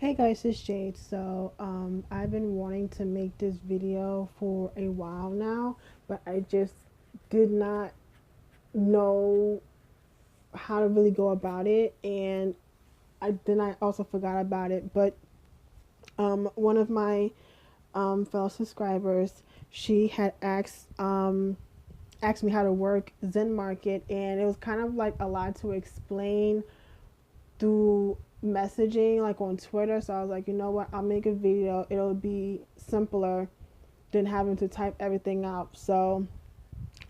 Hey guys, it's Jade. I've been wanting to make this video for a while now, but I just did not know how to really go about it, and I also forgot about it. But one of my fellow subscribers, she had asked me how to work ZenMarket, and it was kind of like a lot to explain through messaging like on Twitter. So I was like, you know what, I'll make a video. It'll be simpler than having to type everything out. So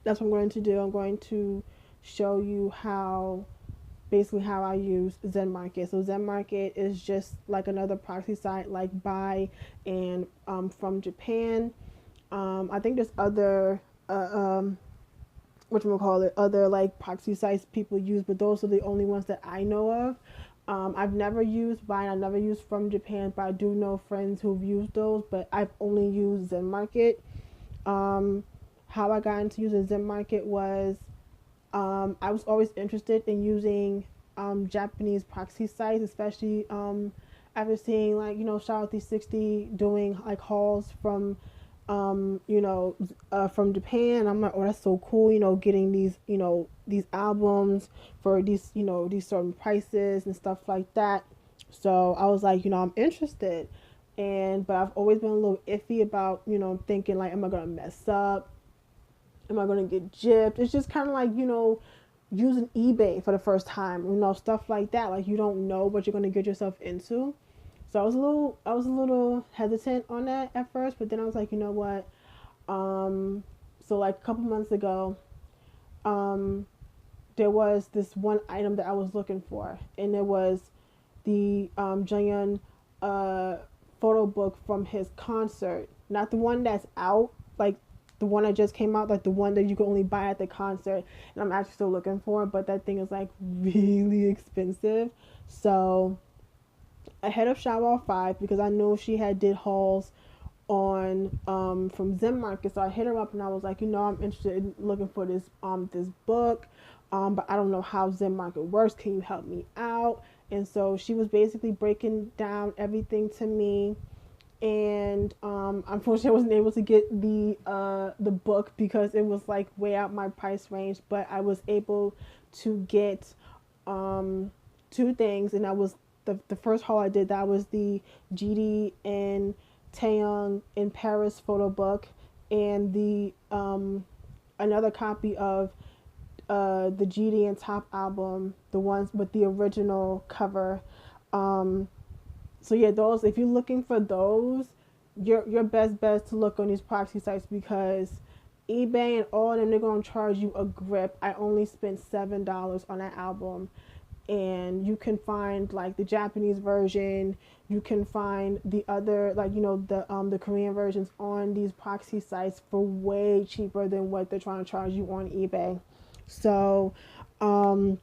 that's what I'm going to do. I'm going to show you how I use ZenMarket. So ZenMarket is just like another proxy site like buy and from Japan. I think there's other other like proxy sites people use, but those are the only ones that I know of. I've never used Vine, I've never used From Japan, but I do know friends who've used those, but I've only used ZenMarket. Um, how I got into using ZenMarket was I was always interested in using Japanese proxy sites, especially after seeing like, Charlotte 360 doing like hauls from from Japan. I'm like, oh, that's so cool, getting these albums for these certain prices and stuff like that. So I was like, I'm interested. But I've always been a little iffy about, thinking like, am I gonna mess up? Am I gonna get gypped? It's just kind of like, using eBay for the first time, stuff like that. Like you don't know what you're gonna get yourself into. So I was a little hesitant on that at first, but then I was like, you know what? So like a couple months ago, um, there was this one item that I was looking for, and it was the Junghyun uh, photo book from his concert, not the one that's out, like the one that just came out, like the one that you can only buy at the concert. And I'm actually still looking for it, but that thing is like really expensive. So ahead of Shawwal 5, because I know she had did hauls on from ZenMarket. So I hit her up and I was like, I'm interested in looking for this book. But I don't know how ZenMarket works. Can you help me out? And so she was basically breaking down everything to me. And unfortunately, I wasn't able to get the book because it was like way out my price range. But I was able to get two things, and that was the first haul I did. That was the GD and Taeyong in Paris photo book, and the another copy of the GD and Top album, the ones with the original cover. Um, so yeah, those. If you're looking for those, your best bet is to look on these proxy sites because eBay and all of them, they're gonna charge you a grip. I only spent $7 on that album, and you can find like the Japanese version. You can find the other, like, the Korean versions on these proxy sites for way cheaper than what they're trying to charge you on eBay. So um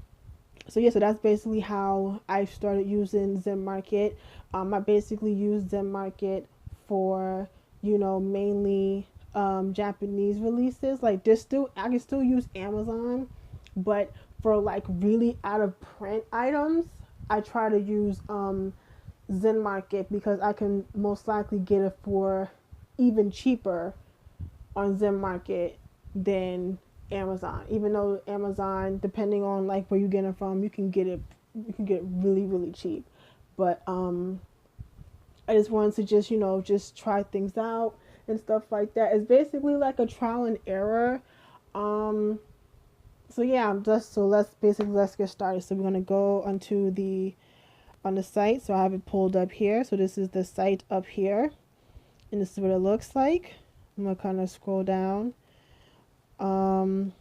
so that's basically how I started using ZenMarket. I basically use ZenMarket for, mainly Japanese releases. Like there's still I can still use Amazon, but for like really out of print items, I try to use ZenMarket because I can most likely get it for even cheaper on ZenMarket than Amazon. Even though Amazon, depending on like where you get it from, you can get it really really cheap. But I just wanted to just try things out and stuff like that. It's basically like a trial and error. Um, let's get started. So we're gonna go onto on the site. So I have it pulled up here. So this is the site up here, and this is what it looks like. I'm gonna kind of scroll down. Um,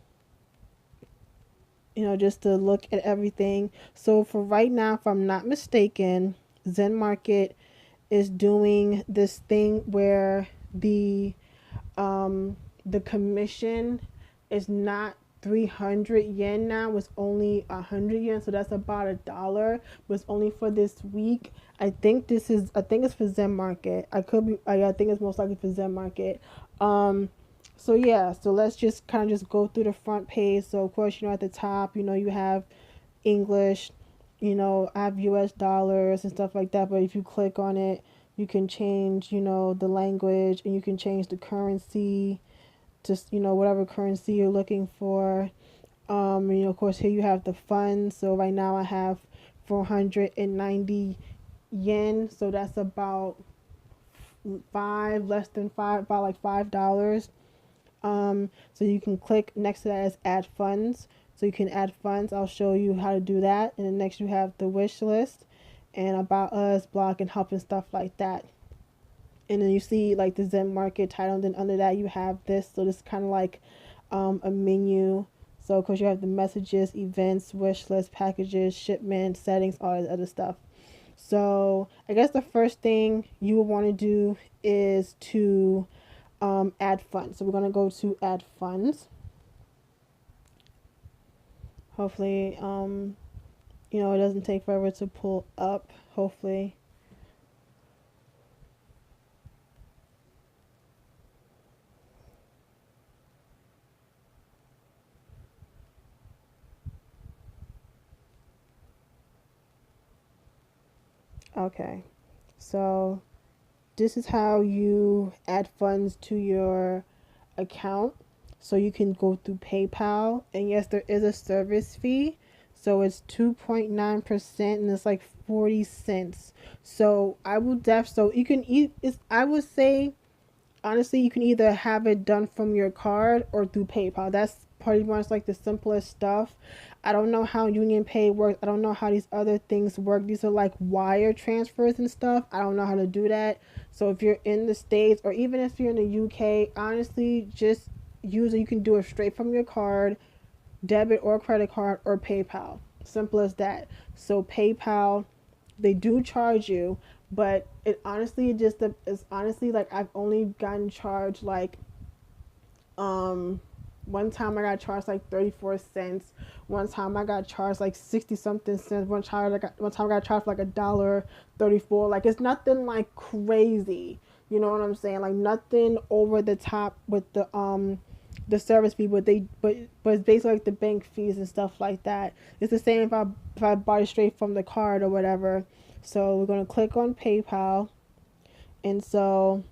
just to look at everything. So for right now, if I'm not mistaken, ZenMarket is doing this thing where the commission is not 300 yen now. It's only 100 yen, so that's about $1, but it's only for this week. I think it's for ZenMarket. I think it's most likely for ZenMarket. So let's just kind of just go through the front page. So of course, at the top, you have English, I have US dollars and stuff like that, but if you click on it, you can change, the language, and you can change the currency, just, whatever currency you're looking for. Of course, here you have the funds. So right now I have 490 yen. So that's about less than five, about like $5. So you can click next to that as add funds. So you can add funds. I'll show you how to do that. And then next you have the wish list and about us, blog and help and stuff like that. And then you see like the ZenMarket title, and then under that you have this. So this is kind of like a menu. So of course you have the messages, events, wish list, packages, shipment, settings, all that other stuff. So I guess the first thing you would want to do is to add funds. So we're going to go to add funds. Hopefully, it doesn't take forever to pull up. Hopefully. Okay. So this is how you add funds to your account. So you can go through PayPal, and yes, there is a service fee. So it's 2.9%, and it's like 40 cents. So I will so you can eat it's I would say honestly, you can either have it done from your card or through PayPal. That's pretty much like the simplest stuff. I don't know how Union Pay works. I don't know how these other things work. These are like wire transfers and stuff. I don't know how to do that. So if you're in the States or even if you're in the UK, honestly, just use it. You can do it straight from your card, debit or credit card, or PayPal. Simple as that. So PayPal, they do charge you, but it honestly just is honestly like I've only gotten charged like one time I got charged like 34 cents. One time I got charged like 60 something cents. One time I got charged like $1.34. Like it's nothing like crazy. You know what I'm saying? Like nothing over the top with the service fee, but it's basically like the bank fees and stuff like that. It's the same if I bought it straight from the card or whatever. So we're gonna click on PayPal, and so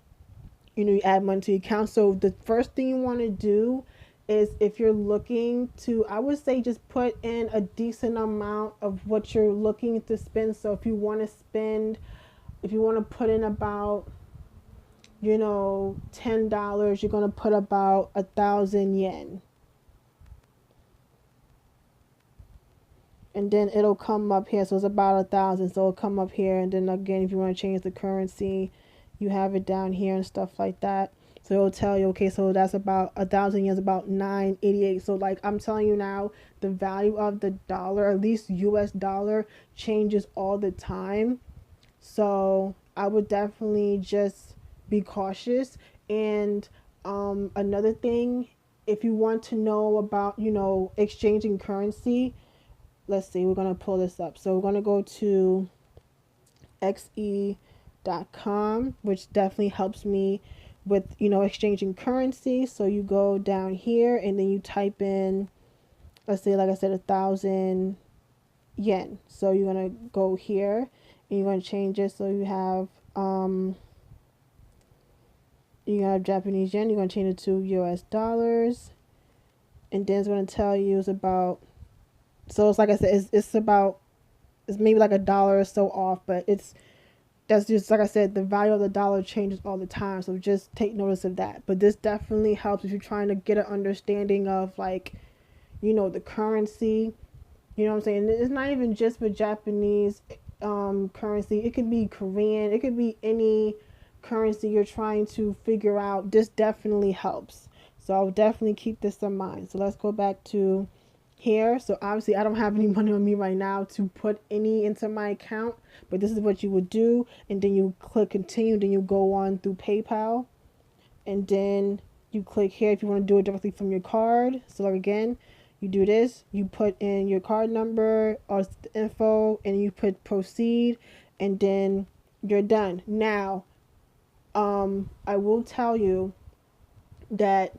you add money to your account. So the first thing you want to do is if you're looking to, I would say just put in a decent amount of what you're looking to spend. So if you want to put in about $10, you're gonna put about 1,000 yen, and then it'll come up here. So it's about 1,000. So it'll come up here, and then again, if you want to change the currency, you have it down here and stuff like that. So it'll tell you, okay, so that's about 1,000 yen is about 9.88. So like I'm telling you now, the value of the dollar, at least US dollar, changes all the time. So I would definitely just be cautious. And another thing, if you want to know about, exchanging currency, let's see, we're going to pull this up. So we're going to go to xe.com, which definitely helps me with, exchanging currency. So you go down here and then you type in, let's say, like I said, 1,000 yen. So you're going to go here and you're going to change it. So you have Japanese yen. You're going to change it to US dollars. And then it's going to tell you it's about, so it's like I said, it's maybe like $1 or so off, but that's just like I said, the value of the dollar changes all the time. So just take notice of that. But this definitely helps if you're trying to get an understanding of like, the currency. You know what I'm saying? It's not even just for Japanese currency. It could be Korean. It could be any currency you're trying to figure out. This definitely helps. So I'll definitely keep this in mind. So let's go back to here. So obviously I don't have any money on me right now to put any into my account, but this is what you would do. And then you click continue. Then you go on through PayPal, and then you click here if you want to do it directly from your card. So like again, you do this, you put in your card number or the info, and you put proceed, and then you're done. Now, I will tell you that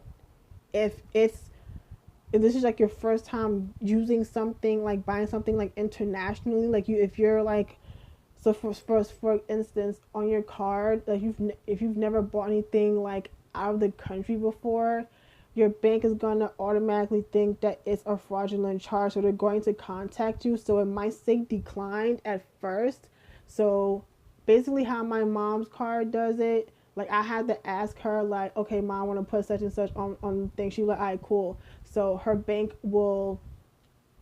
if it's if this is like your first time using something, like buying something like internationally, like you, if you're like, so for instance, on your card, like if you've never bought anything like out of the country before, your bank is gonna automatically think that it's a fraudulent charge, so they're going to contact you. So it might say declined at first. So basically, how my mom's card does it, like I had to ask her, like, okay, mom, I want to put such and such on the thing. She like, all right, cool. So her bank will,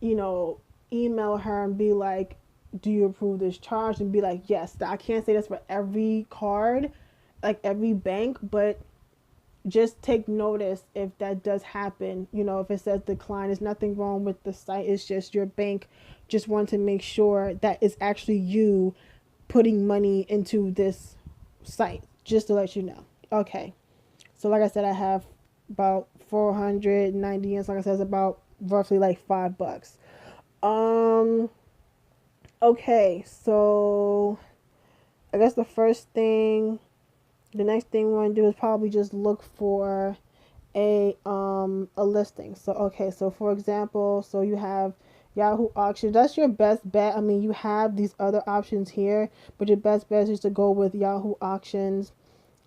you know, email her and be like, do you approve this charge? And be like, yes. I can't say this for every card, like every bank, but just take notice if that does happen. You know, if it says decline, there's nothing wrong with the site. It's just your bank just want to make sure that it's actually you putting money into this site, just to let you know. Okay. So like I said, I have about 490 yen. Like I said, it's about roughly like $5. Um okay, so I guess the next thing we want to do is probably just look for a listing. So okay, so for example, so you have Yahoo auction. That's your best bet. I mean, you have these other options here, but your best bet is to go with Yahoo auctions.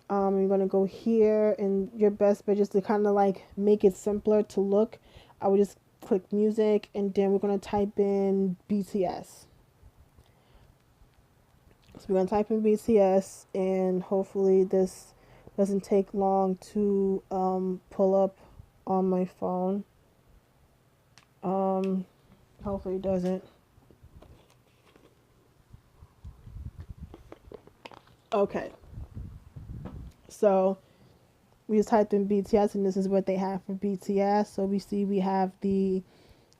You're gonna go here, and your best bet just to kind of like make it simpler to look. I would just click music, and then we're gonna type in BTS. So we're gonna type in BTS, and hopefully this doesn't take long to pull up on my phone. Hopefully it doesn't. Okay, so we just typed in BTS, and this is what they have for BTS. So we see we have the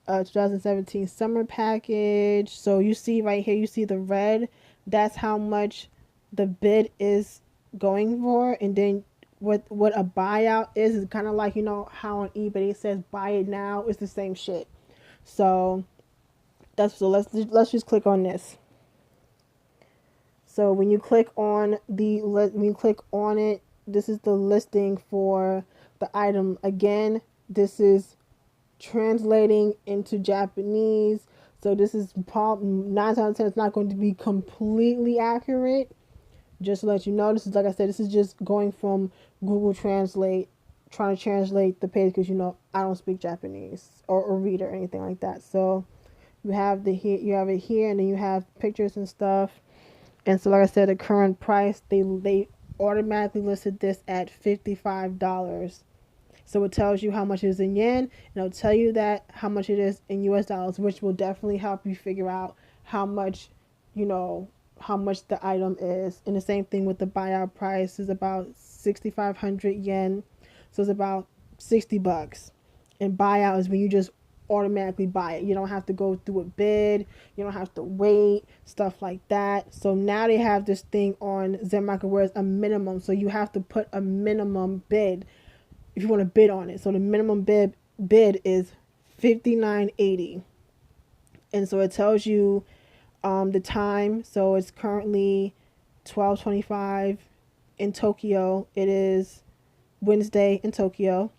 2017 summer package. So you see right here, you see the red. That's how much the bid is going for. And then what a buyout is kind of like, you know how on eBay it says buy it now. It's the same shit. So that's, so let's just click on this. So when you click on it, this is the listing for the item. Again, this is translating into Japanese. So this is probably 9 times out of 10, it's not going to be completely accurate. Just to let you know, this is, like I said, this is just going from Google Translate, trying to translate the page, because you know I don't speak Japanese or read or anything like that. So you have you have it here, and then you have pictures and stuff. And so, like I said, the current price, they automatically listed this at $55. So it tells you how much it is in yen, and it'll tell you that how much it is in US dollars, which will definitely help you figure out how much, you know, how much the item is. And the same thing with the buyout price is about 6,500 yen. So it's about $60. And buyout is when you just automatically buy it. You don't have to go through a bid. You don't have to wait, stuff like that. So now they have this thing on ZenMarket where it's a minimum. So you have to put a minimum bid if you want to bid on it. So the minimum bid is $59.80. And so it tells you the time. So it's currently 12:25 in Tokyo. It is Wednesday in Tokyo,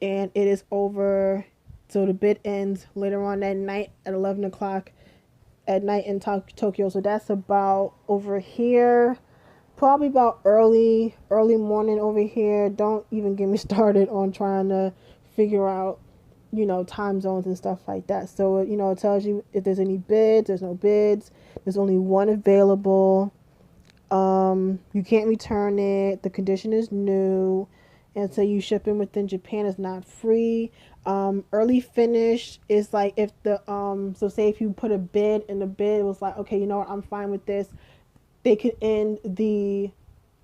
and it is over. So the bid ends later on that night at 11 o'clock at night in Tokyo. So that's about over here, probably about early morning over here. Don't even get me started on trying to figure out, you know, time zones and stuff like that. So, you know, it tells you if there's any bids. There's no bids. There's only one available. You can't return it. The condition is new. And so you shipping within Japan is not free. Early finish is like if the so say if you put a bid and the bid was like, okay, you know what, I'm fine with this, they could end the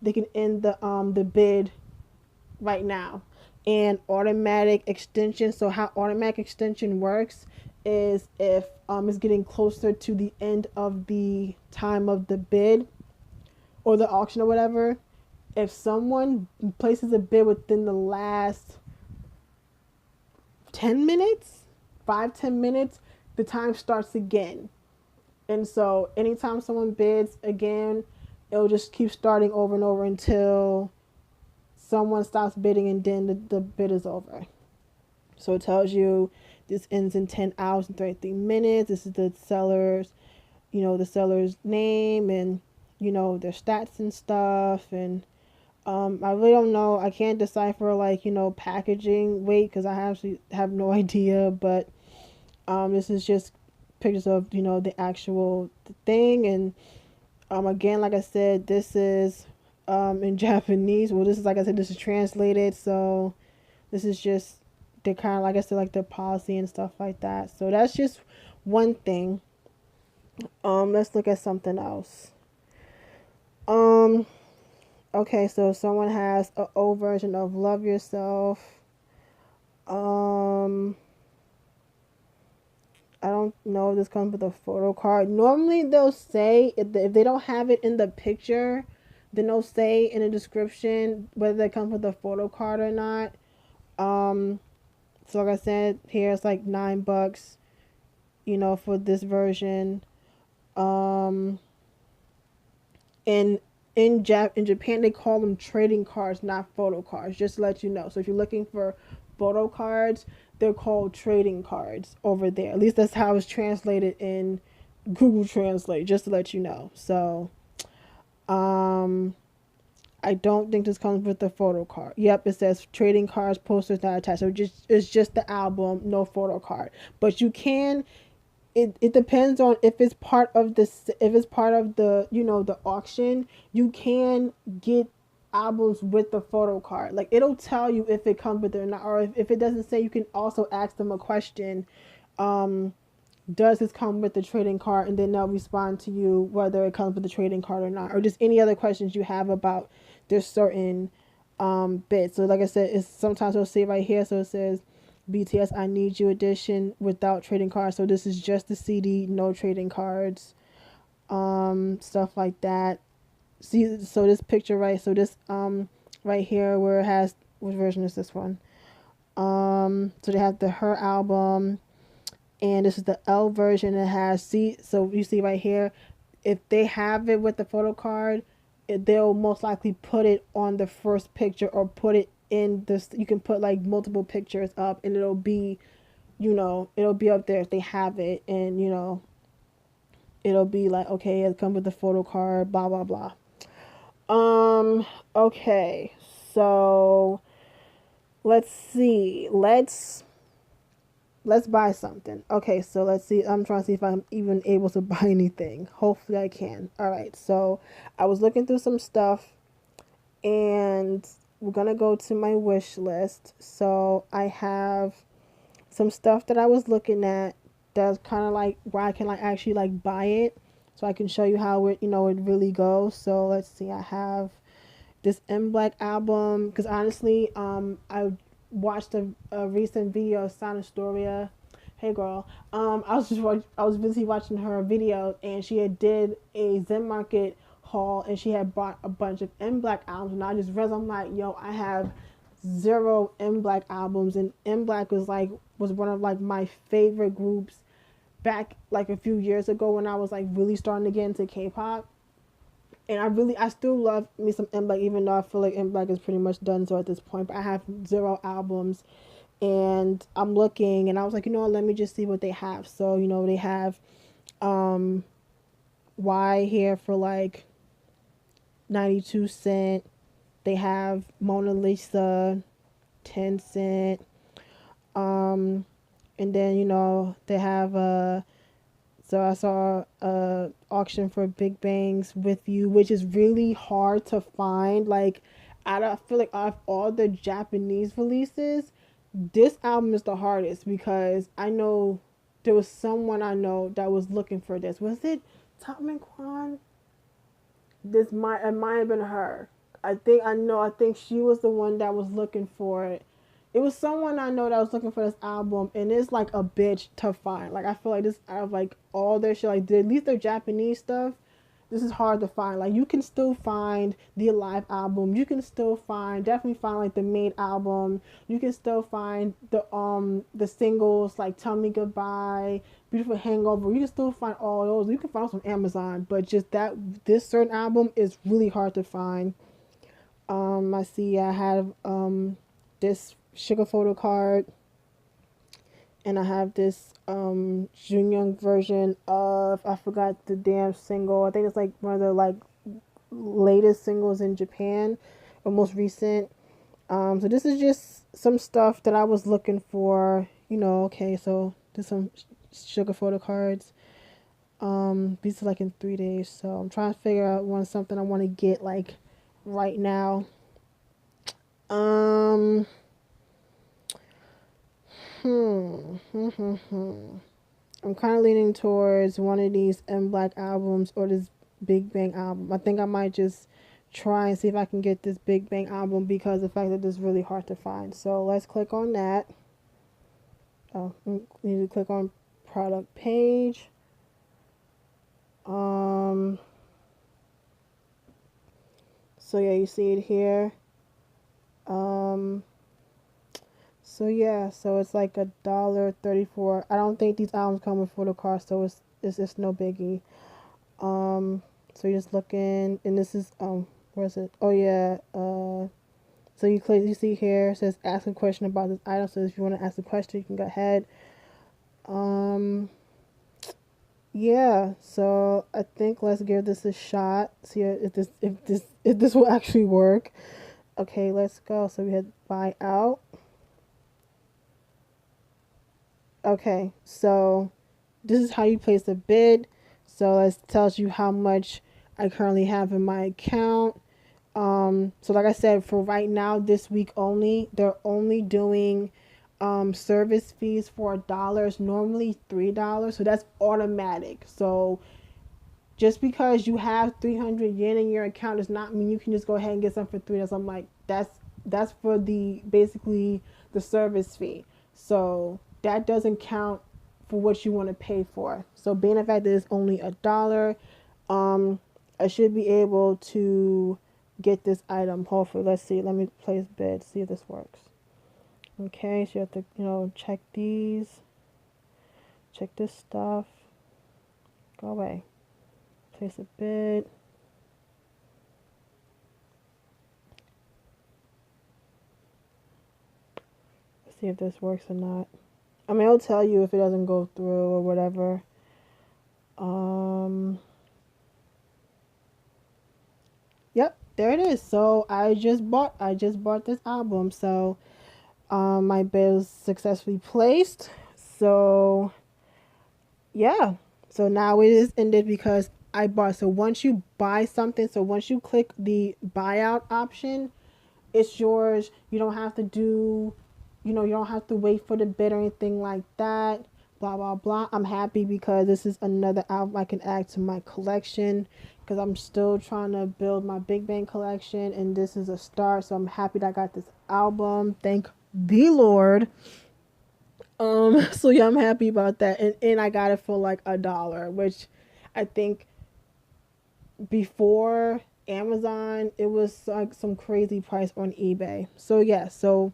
the bid right now. And automatic extension, so how automatic extension works is if it's getting closer to the end of the time of the bid or the auction or whatever, if someone places a bid within the last 10 minutes, 5-10 minutes, the time starts again. And so anytime someone bids again, it'll just keep starting over and over until someone stops bidding, and then the bid is over. So it tells you this ends in 10 hours and 33 minutes. This is the seller's, the seller's name and, their stats and stuff. And I really don't know. I can't decipher like, packaging weight because I actually have no idea. But this is just pictures of, the actual thing. And again, like I said, this is in Japanese. Well, this is, like I said, this is translated. So this is just the kind of, like I said, like the policy and stuff like that. So that's just one thing. Let's look at something else. Um, okay, so someone has an old version of Love Yourself. Um, I don't know if this comes with a photo card. Normally they'll say, if they don't have it in the picture, then they'll say in the description whether they come with a photo card or not. So like I said, here it's like $9, for this version. Um, and in Japan they call them trading cards, not photo cards. Just to let you know. So if you're looking for photo cards, they're called trading cards over there. At least that's how it's translated in Google Translate. Just to let you know. So, I don't think this comes with the photo card. Yep, it says trading cards, posters not attached. So it's just the album, no photo card. But you can. It depends on if it's part of the the auction. You can get albums with the photo card. Like it'll tell you if it comes with it or not, or if it doesn't say, you can also ask them a question. Does this come with the trading card? And then they'll respond to you whether it comes with the trading card or not, or just any other questions you have about this certain bit. So like I said, it's sometimes it'll say right here. So it says BTS I Need You edition without trading cards. So this is just the CD, no trading cards. Stuff like that. See, so this picture, right? So this right here where it has, which version is this one? So they have the Her album, and this is the L version. It has, see, so you see right here, if they have it with the photo card, they'll most likely put it on the first picture or put it in this. You can put like multiple pictures up and it'll be, it'll be up there if they have it. And it'll be like, okay, it comes with the photo card, blah blah blah. Okay, so let's see, let's buy something. Okay, so let's see. I'm trying to see if I'm even able to buy anything. Hopefully I can. All right, so I was looking through some stuff and we're gonna go to my wish list. So I have some stuff that I was looking at that's kind of like where I can like actually like buy it, so I can show you how it it really goes. So let's see. I have this M Black album because honestly, I watched a recent video of Sana Storia. Hey girl, I was busy watching her video and she had did a ZenMarket haul and she had bought a bunch of M Black albums and I just realized, I'm like, yo, I have zero M Black albums. And M Black was one of like my favorite groups back like a few years ago when I was like really starting to get into K-pop. And I still love me some M Black, even though I feel like M Black is pretty much done so at this point. But I have zero albums, and I'm looking, and I was like, let me just see what they have. So they have Y here for like 92 cents. They have Mona Lisa, 10 cents. And then they have so I saw a auction for Big Bangs With You, which is really hard to find. Like, I feel like out of all the Japanese releases, this album is the hardest because I know there was someone I know that was looking for this. Was it Topman Kwan? It might have been her. I think she was the one that was looking for it. It was someone I know that was looking for this album, and it's like a bitch to find. Like I feel like this out of like all their shit, like at least their Japanese stuff, this is hard to find. Like you can still find the Alive album, you can still definitely find like the Made album, you can still find the singles like Tell Me Goodbye, Beautiful Hangover. You can still find all those. You can find them on Amazon, but just this certain album is really hard to find. I see I have this sugar photo card. and I have this Junyoung version of, I forgot the damn single. I think it's like one of the like latest singles in Japan, or most recent. So this is just some stuff that I was looking for. Okay, so there's some sugar photo cards. These are like in 3 days, so I'm trying to figure out something I want to get like right now. Um, hmm, hmm, hmm, hmm. I'm kind of leaning towards one of these M Black albums or this Big Bang album. I think I might just try and see if I can get this Big Bang album because of the fact that it's really hard to find. So let's click on that. Oh, need to click on product page. So yeah, you see it here. So yeah, so it's like $1.34. I don't think these albums come with photo cards, so it's no biggie. So you're just looking, and this is where is it? Oh yeah, so you click, you see here it says ask a question about this item. So if you want to ask a question, you can go ahead. Yeah, so I think let's give this a shot. See if this will actually work. Okay, let's go. So we had buy out. Okay, so this is how you place a bid. So it tells you how much I currently have in my account. So like I said, for right now, this week only, they're only doing service fees for $1. Normally $3, so that's automatic. So just because you have 300 yen in your account does not mean you can just go ahead and get some for $3. I'm like, that's for the basically the service fee. So that doesn't count for what you want to pay for. So being the fact that it's only $1, I should be able to get this item. Hopefully, let's see. Let me place bid. See if this works. Okay, so you have to check these, check this stuff. Go away. Place a bid. Let's see if this works or not. I mean, it'll tell you if it doesn't go through or whatever. Yep, there it is. So I just bought this album. So my bid was successfully placed. So yeah. So now it is ended because I bought. So once you buy something, so once you click the buyout option, it's yours. You don't have to do, you don't have to wait for the bid or anything like that. Blah, blah, blah. I'm happy because this is another album I can add to my collection because I'm still trying to build my Big Bang collection, and this is a start. So I'm happy that I got this album. Thank the Lord. So yeah, I'm happy about that. And I got it for like $1, which I think before Amazon it was like some crazy price on eBay. So yeah, so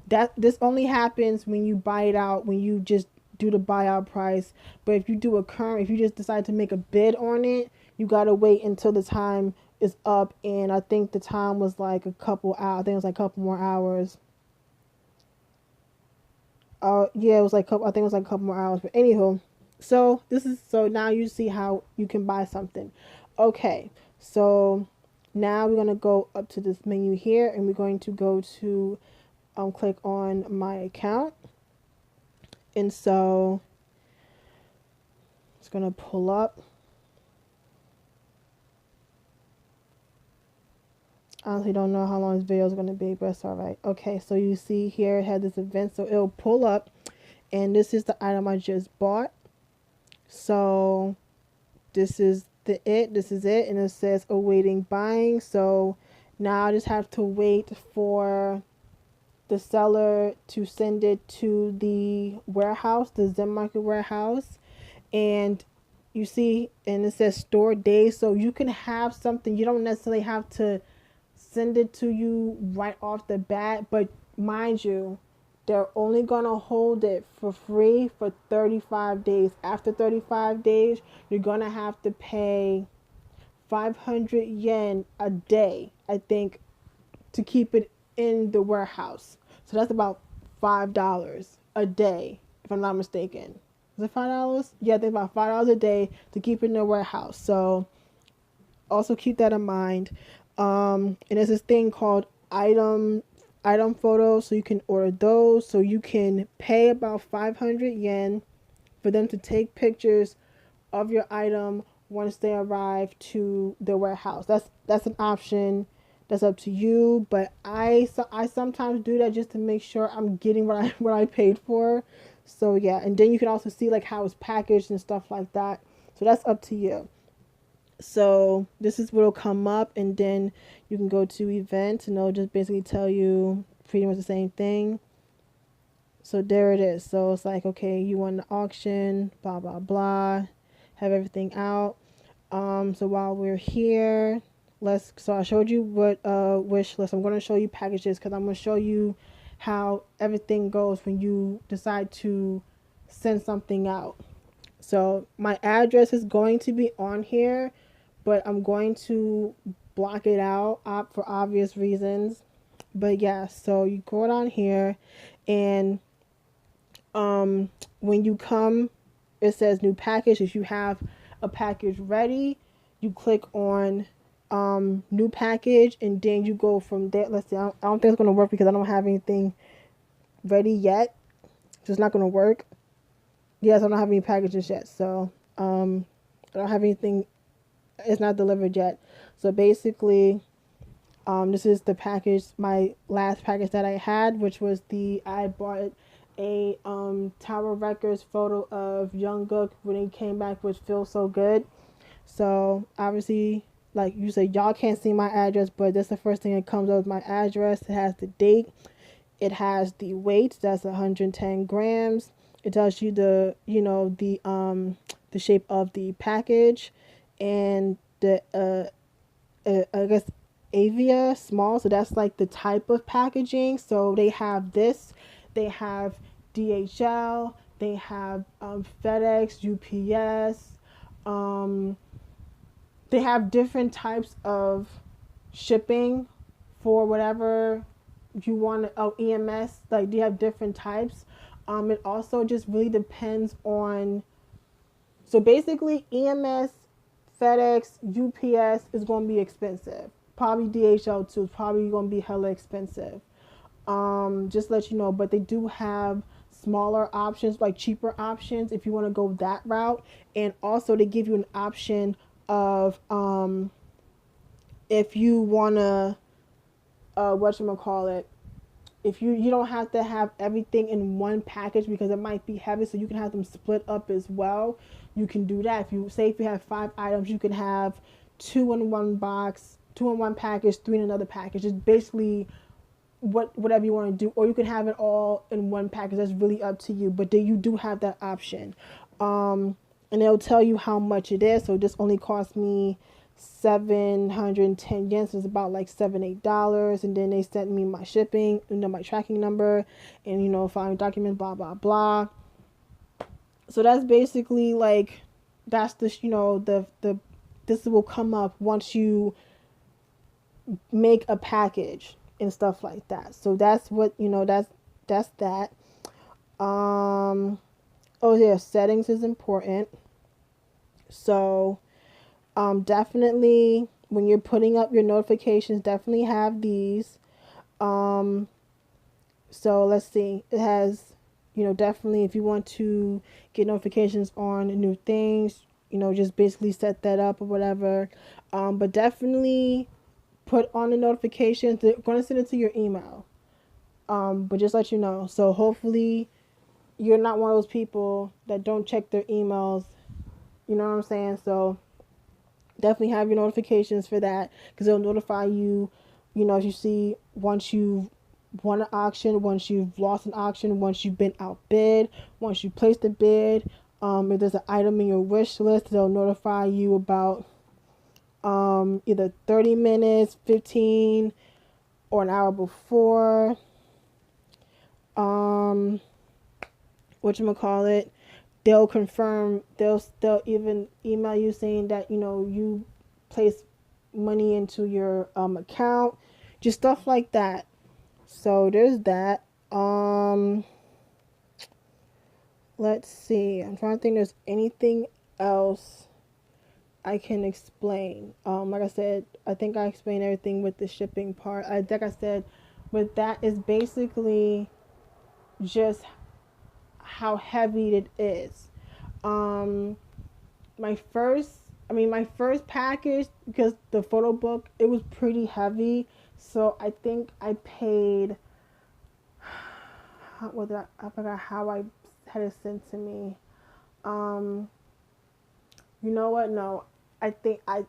that this only happens when you buy it out, when you just do the buyout price. But if you do if you just decide to make a bid on it, you gotta wait until the time is up. And I think the time was like a couple hours. I think it was like a couple more hours. Yeah, it was like I think it was like a couple more hours. But anywho, so now you see how you can buy something. Okay, so now we're gonna go up to this menu here, and we're going to go to click on my account, and so it's gonna pull up. I honestly don't know how long this video is going to be, but it's all right. Okay, so you see here it had this event, so it'll pull up, and this is the item I just bought. So this is this is it, and it says awaiting buying. So now I just have to wait for the seller to send it to the warehouse, the ZenMarket warehouse, and you see, and it says store days, so you can have something. You don't necessarily have to send it to you right off the bat, but mind you, they're only gonna hold it for free for 35 days. After 35 days, you're gonna have to pay 500 yen a day, I think, to keep it in the warehouse. So that's about $5 a day if I'm not mistaken. Is it $5? Yeah, I think about $5 a day to keep it in their warehouse. So also keep that in mind. And there's this thing called item photos, so you can order those. So you can pay about 500 yen for them to take pictures of your item once they arrive to the warehouse. That's an option. That's up to you. But I sometimes do that just to make sure I'm getting what I paid for. So yeah, and then you can also see like how it's packaged and stuff like that. So that's up to you. So this is what'll come up, and then you can go to events, and they'll just basically tell you pretty much the same thing. So there it is. So it's like, okay, you won the auction, blah blah blah, have everything out. So while we're here, so I showed you what wish list. I'm going to show you packages because I'm going to show you how everything goes when you decide to send something out. So my address is going to be on here, but I'm going to block it out for obvious reasons. But yeah, so you go down here, and when you come, it says new package. If you have a package ready, you click on new package, and then you go from there. Let's see, I don't think it's going to work because I don't have anything ready yet, so it's not going to work. Yes, I don't have any packages yet, so I don't have anything. It's not delivered yet. So basically, this is the package, my last package that I had, which was I bought a Tower Records photo of Jungkook when he came back, which feels so good. So obviously, like you said, y'all can't see my address, but that's the first thing that comes up with my address. It has the date. It has the weight. That's 110 grams. It tells you the shape of the package, and the I guess Avia small. So that's like the type of packaging. So they have this. They have DHL. They have FedEx, UPS. They have different types of shipping for whatever you want. Oh, EMS. Like they have different types. It also just really depends on. So basically, EMS, FedEx, UPS is going to be expensive. Probably DHL too. It's probably going to be hella expensive. Just to let you know, but they do have smaller options, like cheaper options if you want to go that route. And also they give you an option of if you want to whatchamacallit, if you don't have to have everything in one package because it might be heavy, so you can have them split up as well. You can do that. If you have 5 items, you can have 2 in one box, 2 in one package, 3 in another package. It's basically whatever you want to do, or you can have it all in one package. That's really up to you, but then you do have that option. And they'll tell you how much it is. So this only cost me 710 yen, so it's about like $7-8. And then they sent me my shipping, my tracking number, and filing documents, blah blah blah. So that's basically like that's the this will come up once you make a package and stuff like that. So that's what that's that. Oh yeah, settings is important. So definitely when you're putting up your notifications, definitely have these. So let's see. It has, definitely if you want to get notifications on new things, just basically set that up or whatever. But definitely put on the notifications. They're going to send it to your email. But just let you know. So hopefully you're not one of those people that don't check their emails. You know what I'm saying? So definitely have your notifications for that, because it'll notify you, if you see once you've won an auction, once you've lost an auction, once you've been outbid, once you placed a bid. If there's an item in your wish list, they'll notify you about either 30 minutes, 15, or an hour before. Whatchamacallit, they'll confirm, they'll even email you saying that you place money into your account, just stuff like that. So there's that. let's see. I'm trying to think there's anything else I can explain. Like I said, I think I explained everything with the shipping part. Like I said, with that is basically just how heavy it is. Um, my first, my first package, because the photo book, it was pretty heavy. So I think I paid, I forgot how I had it sent to me. Um, you know what? No, I think I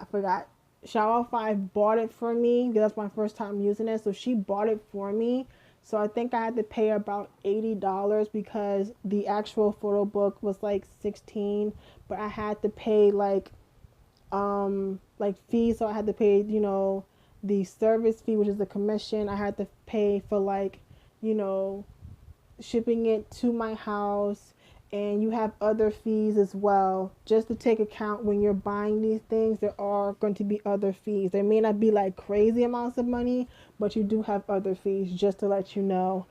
forgot. Shower 5 bought it for me because that's my first time using it. So she bought it for me. So I think I had to pay about $80 because the actual photo book was like 16, but I had to pay like fees. So I had to pay, the service fee, which is the commission. I had to pay for you know, shipping it to my house, and you have other fees as well. Just to take account when you're buying these things, there are going to be other fees. They may not be like crazy amounts of money, but you do have other fees, just to let you know.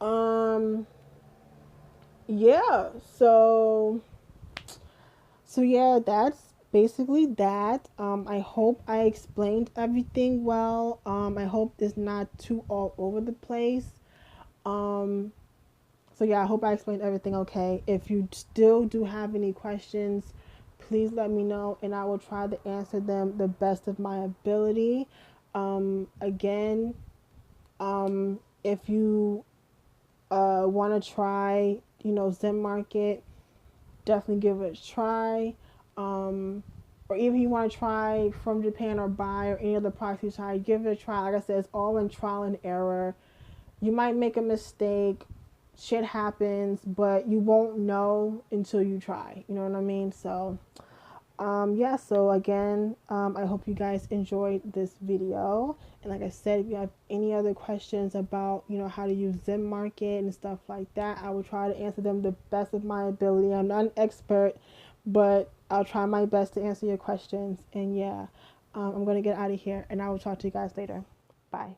Um yeah, so yeah, that's basically that. I hope I explained everything well. I hope it's not too all over the place. Um So yeah, I hope I explained everything okay. If you still do have any questions, please let me know and I will try to answer them the best of my ability. Again, if you want to try, ZenMarket, definitely give it a try. Or even if you want to try from Japan or buy or any other products you try, give it a try. Like I said, it's all in trial and error. You might make a mistake, shit happens, but you won't know until you try. You know what I mean? So, yeah, so again, I hope you guys enjoyed this video. And like I said, if you have any other questions about, how to use ZenMarket and stuff like that, I will try to answer them the best of my ability. I'm not an expert, but I'll try my best to answer your questions. And yeah, I'm going to get out of here and I will talk to you guys later. Bye.